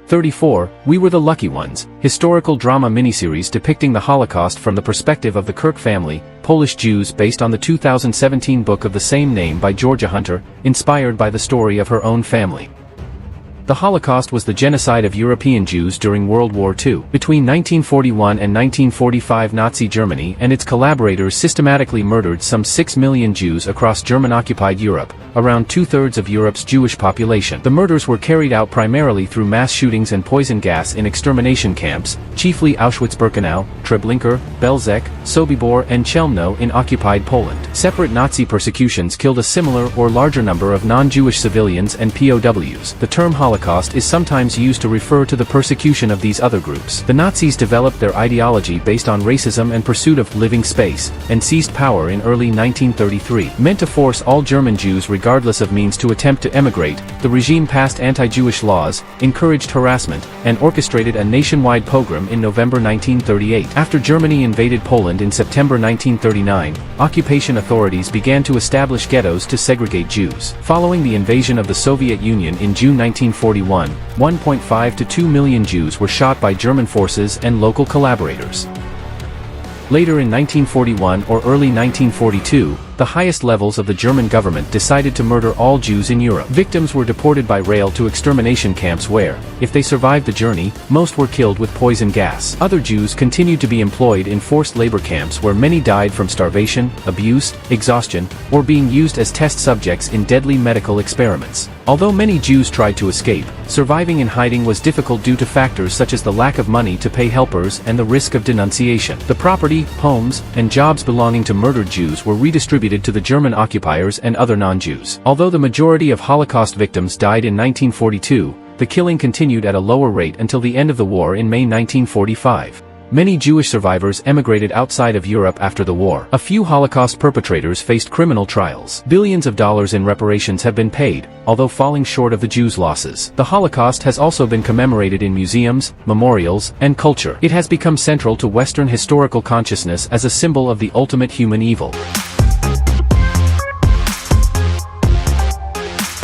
34, We Were the Lucky Ones, historical drama miniseries depicting the Holocaust from the perspective of the Kirk family, Polish Jews based on the 2017 book of the same name by Georgia Hunter, inspired by the story of her own family. The Holocaust was the genocide of European Jews during World War II. Between 1941 and 1945, Nazi Germany and its collaborators systematically murdered some 6 million Jews across German-occupied Europe, around two-thirds of Europe's Jewish population. The murders were carried out primarily through mass shootings and poison gas in extermination camps, chiefly Auschwitz-Birkenau, Treblinka, Belzec, Sobibor and Chelmno in occupied Poland. Separate Nazi persecutions killed a similar or larger number of non-Jewish civilians and POWs. The term Holocaust is sometimes used to refer to the persecution of these other groups. The Nazis developed their ideology based on racism and pursuit of living space, and seized power in early 1933. Meant to force all German Jews regardless of means to attempt to emigrate, the regime passed anti-Jewish laws, encouraged harassment, and orchestrated a nationwide pogrom in November 1938. After Germany invaded Poland in September 1939, occupation authorities began to establish ghettos to segregate Jews. Following the invasion of the Soviet Union in June 1941, 1.5 to 2 million Jews were shot by German forces and local collaborators. Later in 1941 or early 1942, the highest levels of the German government decided to murder all Jews in Europe. Victims were deported by rail to extermination camps where, if they survived the journey, most were killed with poison gas. Other Jews continued to be employed in forced labor camps where many died from starvation, abuse, exhaustion, or being used as test subjects in deadly medical experiments. Although many Jews tried to escape, surviving in hiding was difficult due to factors such as the lack of money to pay helpers and the risk of denunciation. The property, homes, and jobs belonging to murdered Jews were redistributed to the German occupiers and other non-Jews. Although the majority of Holocaust victims died in 1942, the killing continued at a lower rate until the end of the war in May 1945. Many Jewish survivors emigrated outside of Europe after the war. A few Holocaust perpetrators faced criminal trials. Billions of dollars in reparations have been paid, although falling short of the Jews' losses. The Holocaust has also been commemorated in museums, memorials, and culture. It has become central to Western historical consciousness as a symbol of the ultimate human evil.